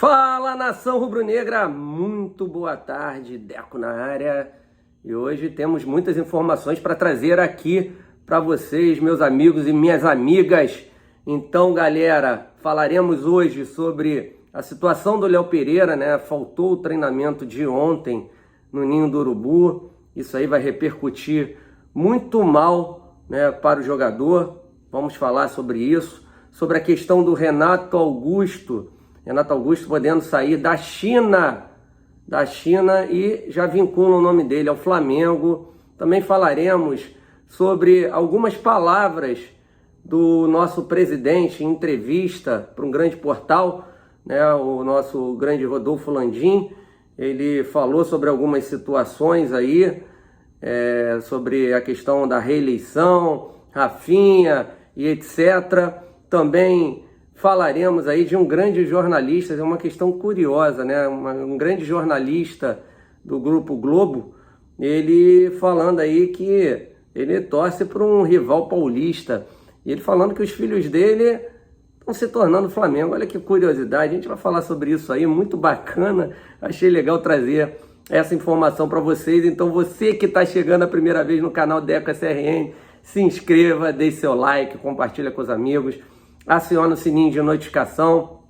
Fala, nação rubro-negra, muito boa tarde, Deco na área. E hoje temos muitas informações para trazer aqui para vocês, meus amigos e minhas amigas. Então, galera, falaremos hoje sobre a situação do Léo Pereira, né? Faltou o treinamento de ontem no Ninho do Urubu. Isso aí vai repercutir muito mal, né, para o jogador. Vamos falar sobre isso, sobre a questão do Renato Augusto podendo sair da China e já vincula o nome dele ao Flamengo. Também falaremos sobre algumas palavras do nosso presidente em entrevista para um grande portal, né, o nosso grande Rodolfo Landim. Ele falou sobre algumas situações aí, sobre a questão da reeleição, Rafinha e etc. Também falaremos aí de um grande jornalista, é uma questão curiosa, né? Um grande jornalista do Grupo Globo, ele falando aí que ele torce para um rival paulista, e ele falando que os filhos dele estão se tornando Flamengo. Olha que curiosidade, a gente vai falar sobre isso aí, muito bacana, achei legal trazer essa informação para vocês. Então você que está chegando a primeira vez no canal Deco SRN, se inscreva, deixe seu like, compartilha com os amigos, aciona o sininho de notificação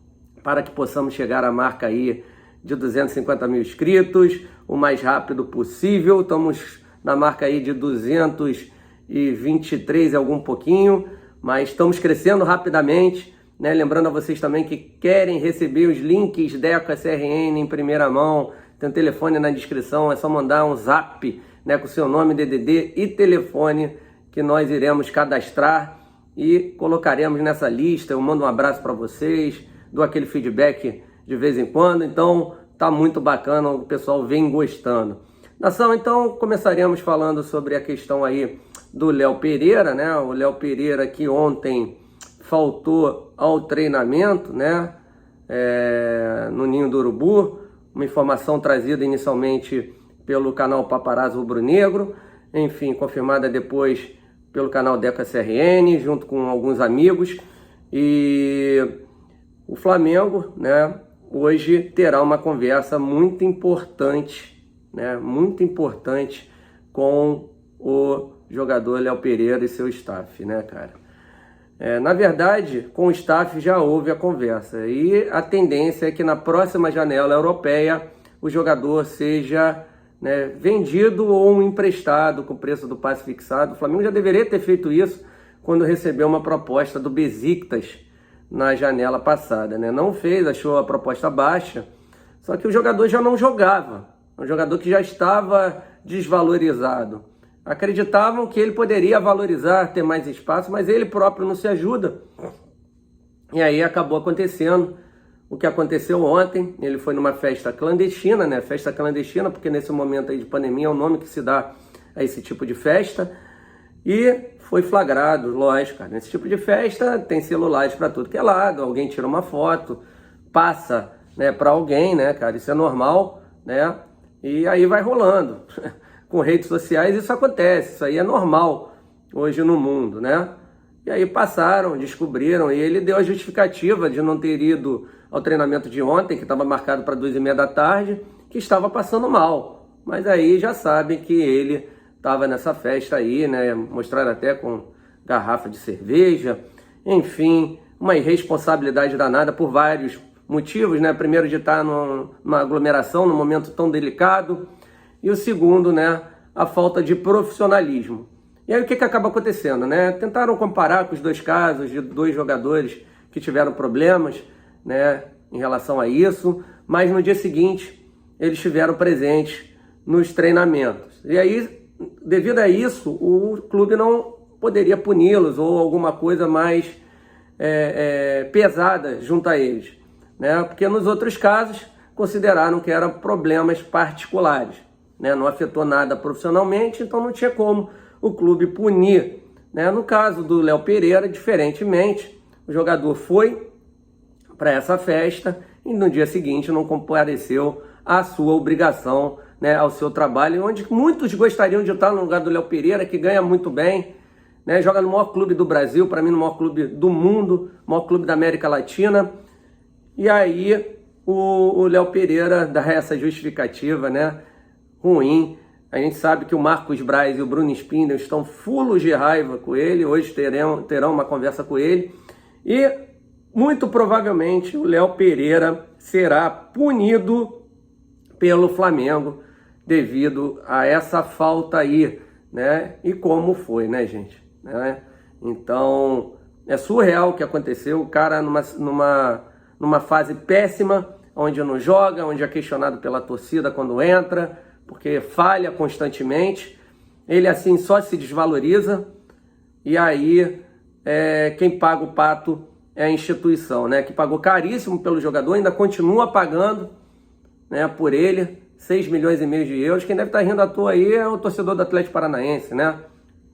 para que possamos chegar à marca aí de 250 mil inscritos o mais rápido possível. Estamos na marca aí de 223 e algum pouquinho, mas estamos crescendo rapidamente, né? Lembrando a vocês também que querem receber os links Deco SRN em primeira mão, tem um telefone na descrição, é só mandar um zap, né, com seu nome, DDD e telefone, que nós iremos cadastrar e colocaremos nessa lista. Eu mando um abraço para vocês, dou aquele feedback de vez em quando, então tá muito bacana, o pessoal vem gostando. Nação, então começaremos falando sobre a questão aí do Léo Pereira, né? O Léo Pereira que ontem faltou ao treinamento, né? No Ninho do Urubu, uma informação trazida inicialmente pelo canal Paparazzo Rubro Negro, enfim, confirmada depois pelo canal Deco SRN, junto com alguns amigos. E o Flamengo, né, hoje terá uma conversa muito importante, né, muito importante com o jogador Léo Pereira e seu staff, né, cara? Na verdade, com o staff já houve a conversa, e a tendência é que na próxima janela europeia o jogador seja, né, vendido ou emprestado com o preço do passe fixado. O Flamengo já deveria ter feito isso quando recebeu uma proposta do Besiktas na janela passada, né? Não fez, achou a proposta baixa, só que o jogador já não jogava, um jogador que já estava desvalorizado. Acreditavam que ele poderia valorizar, ter mais espaço, mas ele próprio não se ajuda. E aí acabou acontecendo o que aconteceu ontem. Ele foi numa festa clandestina, né? Festa clandestina, porque nesse momento aí de pandemia é o nome que se dá a esse tipo de festa. E foi flagrado, lógico, cara. Nesse tipo de festa tem celulares para tudo que é lado, alguém tira uma foto, passa, né, para alguém, né, cara? Isso é normal, né? E aí vai rolando. Com redes sociais isso acontece, isso aí é normal hoje no mundo, né? E aí passaram, descobriram, e ele deu a justificativa de não ter ido ao treinamento de ontem, que estava marcado para 2h30 da tarde, que estava passando mal. Mas aí já sabem que ele estava nessa festa aí, né? Mostraram até com garrafa de cerveja. Enfim, uma irresponsabilidade danada por vários motivos, né? Primeiro, de estar numa aglomeração, num momento tão delicado. E o segundo, né? A falta de profissionalismo. E aí o que acaba acontecendo, né? Tentaram comparar com os dois casos de dois jogadores que tiveram problemas, né, em relação a isso, mas no dia seguinte eles estiveram presentes nos treinamentos. E aí, devido a isso, o clube não poderia puni-los ou alguma coisa mais pesada junto a eles, né? Porque nos outros casos consideraram que eram problemas particulares, né? Não afetou nada profissionalmente, então não tinha como o clube punir, né? No caso do Léo Pereira, diferentemente, o jogador foi para essa festa e no dia seguinte não compareceu à sua obrigação, né, ao seu trabalho, onde muitos gostariam de estar no lugar do Léo Pereira, que ganha muito bem, né, joga no maior clube do Brasil, para mim no maior clube do mundo, maior clube da América Latina. E aí o Léo Pereira dá essa justificativa, né, ruim. A gente sabe que o Marcos Braz e o Bruno Spindel estão fulos de raiva com ele, hoje terão uma conversa com ele, e muito provavelmente o Léo Pereira será punido pelo Flamengo devido a essa falta aí, né? E como foi, né, gente? Né? Então, é surreal o que aconteceu, o cara numa fase péssima, onde não joga, onde é questionado pela torcida quando entra, porque falha constantemente, ele assim só se desvaloriza, e aí quem paga o pato é a instituição, né, que pagou caríssimo pelo jogador, ainda continua pagando, né, por ele, 6 milhões e meio de euros. Quem deve estar rindo à toa aí é o torcedor do Atlético Paranaense, né,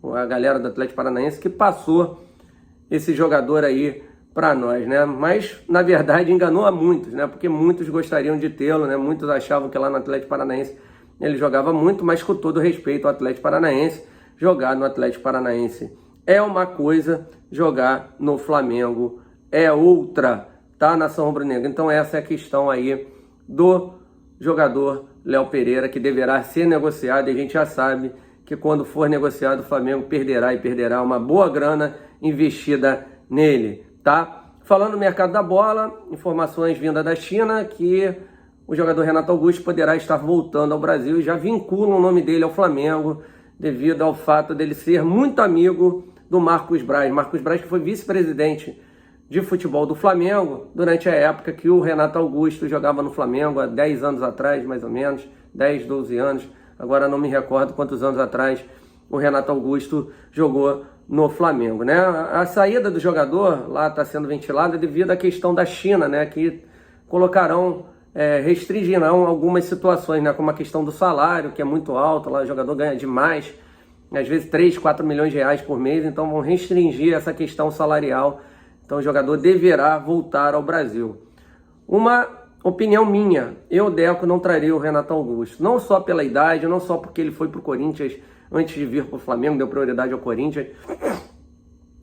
a galera do Atlético Paranaense que passou esse jogador aí para nós, né, mas na verdade enganou a muitos, né, porque muitos gostariam de tê-lo, né, muitos achavam que lá no Atlético Paranaense ele jogava muito, mas com todo respeito ao Atlético Paranaense, jogar no Atlético Paranaense é uma coisa, jogar no Flamengo é outra, tá, nação rubro-negra? Então essa é a questão aí do jogador Léo Pereira, que deverá ser negociado, e a gente já sabe que quando for negociado o Flamengo perderá uma boa grana investida nele, tá? Falando no mercado da bola, informações vindas da China que o jogador Renato Augusto poderá estar voltando ao Brasil e já vinculam o nome dele ao Flamengo devido ao fato dele ser muito amigo do Marcos Braz. Marcos Braz, que foi vice-presidente de futebol do Flamengo durante a época que o Renato Augusto jogava no Flamengo, há 10 anos atrás, mais ou menos, 10, 12 anos, agora não me recordo quantos anos atrás o Renato Augusto jogou no Flamengo, né? A saída do jogador lá está sendo ventilada devido à questão da China, né? Que restringirão algumas situações, né? Como a questão do salário, que é muito alto, lá o jogador ganha demais, às vezes 3, 4 milhões de reais por mês, então vão restringir essa questão salarial. Então o jogador deverá voltar ao Brasil. Uma opinião minha, eu, Deco, não traria o Renato Augusto, não só pela idade, não só porque ele foi para o Corinthians antes de vir para o Flamengo, deu prioridade ao Corinthians,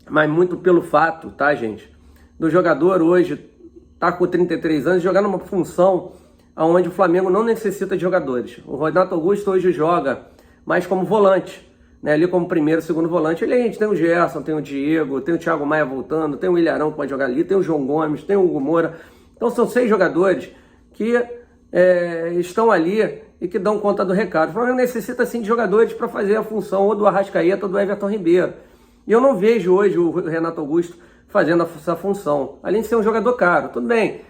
mas muito pelo fato, tá, gente, do jogador hoje tá com 33 anos, jogar numa função onde o Flamengo não necessita de jogadores. O Renato Augusto hoje joga mais como volante, né? Ali como primeiro, segundo volante. A gente tem o Gerson, tem o Diego, tem o Thiago Maia voltando, tem o Ilharão que pode jogar ali, tem o João Gomes, tem o Hugo Moura. Então são 6 jogadores que estão ali e que dão conta do recado. O Flamengo necessita sim de jogadores para fazer a função ou do Arrascaeta ou do Everton Ribeiro. E eu não vejo hoje o Renato Augusto fazendo essa função, além de ser um jogador caro. Tudo bem,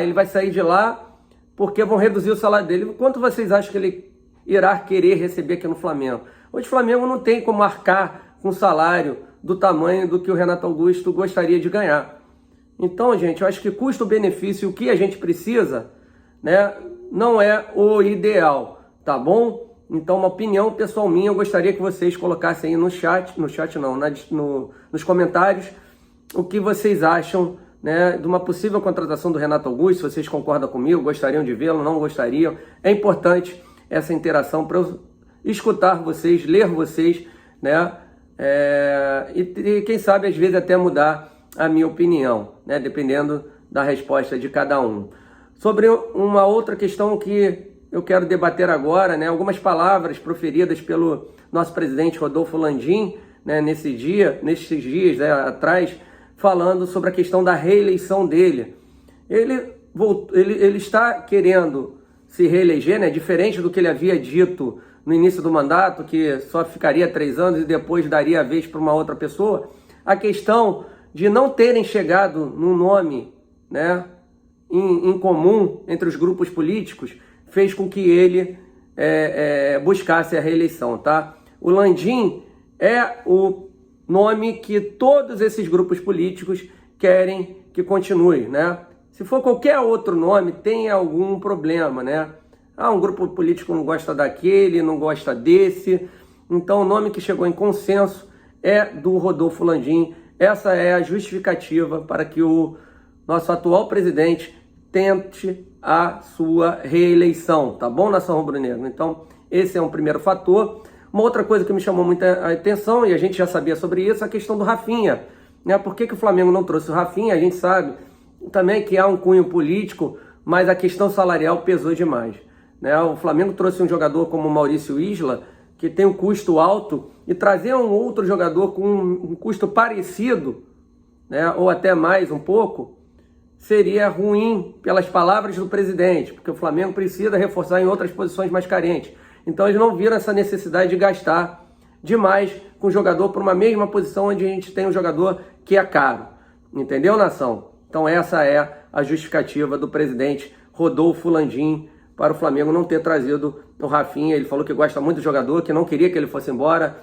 ele vai sair de lá porque vão reduzir o salário dele. Quanto vocês acham que ele irá querer receber aqui no Flamengo? Hoje o Flamengo não tem como arcar com um salário do tamanho do que o Renato Augusto gostaria de ganhar. Então, gente, eu acho que custo-benefício, o que a gente precisa, né, não é o ideal, tá bom? Então, uma opinião pessoal minha, eu gostaria que vocês colocassem aí nos comentários, o que vocês acham, né, de uma possível contratação do Renato Augusto, se vocês concordam comigo, gostariam de vê-lo, não gostariam. É importante essa interação para eu escutar vocês, ler vocês, né, e quem sabe às vezes até mudar a minha opinião, né, dependendo da resposta de cada um. Sobre uma outra questão que eu quero debater agora, né, algumas palavras proferidas pelo nosso presidente Rodolfo Landim, né, nesses dias atrás, falando sobre a questão da reeleição dele. Ele está querendo se reeleger, né, diferente do que ele havia dito no início do mandato, que só ficaria 3 anos e depois daria a vez para uma outra pessoa. A questão de não terem chegado num nome, né, em comum entre os grupos políticos fez com que ele buscasse a reeleição, tá? O Landim é o nome que todos esses grupos políticos querem que continue, né? Se for qualquer outro nome, tem algum problema, né? Um grupo político não gosta daquele, não gosta desse. Então o nome que chegou em consenso é do Rodolfo Landim. Essa é a justificativa para que o nosso atual presidente tente a sua reeleição, tá bom, nação rubro-negra? Então esse é um primeiro fator. Uma outra coisa que me chamou muita atenção, e a gente já sabia sobre isso, é a questão do Rafinha, né? Por que o Flamengo não trouxe o Rafinha? A gente sabe também que há um cunho político mas a questão salarial pesou demais, né? O Flamengo trouxe um jogador como o Maurício Isla, que tem um custo alto, e trazer um outro jogador com um custo parecido, né, ou até mais um pouco, seria ruim pelas palavras do presidente, porque o Flamengo precisa reforçar em outras posições mais carentes. Então eles não viram essa necessidade de gastar demais com o jogador por uma mesma posição onde a gente tem um jogador que é caro. Entendeu, nação? Então essa é a justificativa do presidente Rodolfo Landim para o Flamengo não ter trazido o Rafinha. Ele falou que gosta muito do jogador, que não queria que ele fosse embora,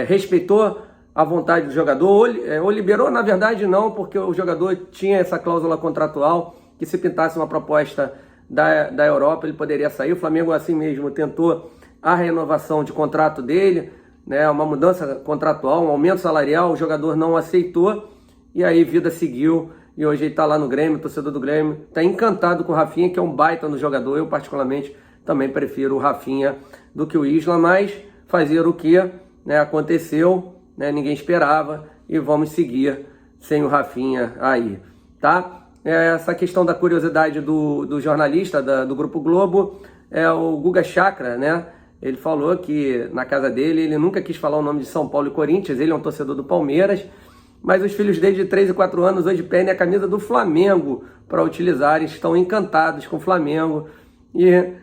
respeitou a vontade do jogador, ou liberou, na verdade não, porque o jogador tinha essa cláusula contratual, que se pintasse uma proposta da Europa, ele poderia sair. O Flamengo assim mesmo tentou a renovação de contrato dele, né, uma mudança contratual, um aumento salarial, o jogador não aceitou, e aí vida seguiu, e hoje ele está lá no Grêmio, o torcedor do Grêmio está encantado com o Rafinha, que é um baita no jogador. Eu particularmente também prefiro o Rafinha do que o Isla, mas fazer o que, né, aconteceu, né, ninguém esperava, e vamos seguir sem o Rafinha aí, tá? Essa questão da curiosidade do jornalista do Grupo Globo, o Guga Chakra, né? Ele falou que na casa dele ele nunca quis falar o nome de São Paulo e Corinthians, ele é um torcedor do Palmeiras, mas os filhos dele de 3 e 4 anos hoje pedem a camisa do Flamengo para utilizar, estão encantados com o Flamengo, e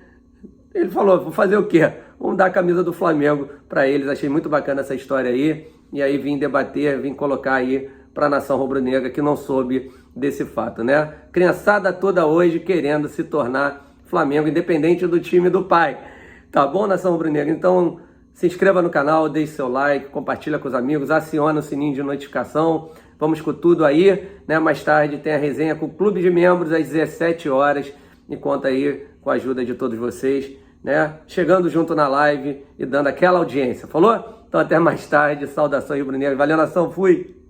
ele falou, vou fazer o quê? Vamos dar a camisa do Flamengo para eles. Achei muito bacana essa história aí, e aí vim debater, vim colocar aí para a nação rubro-negra que não soube desse fato, né? Criançada toda hoje querendo se tornar Flamengo, independente do time do pai. Tá bom, nação rubro-negra? Então se inscreva no canal, deixe seu like, compartilha com os amigos, aciona o sininho de notificação. Vamos com tudo aí, né? Mais tarde tem a resenha com o Clube de Membros às 17 horas, e conta aí com a ajuda de todos vocês, né? Chegando junto na live e dando aquela audiência, falou? Então até mais tarde, saudações rubro-negras. Valeu, nação, fui!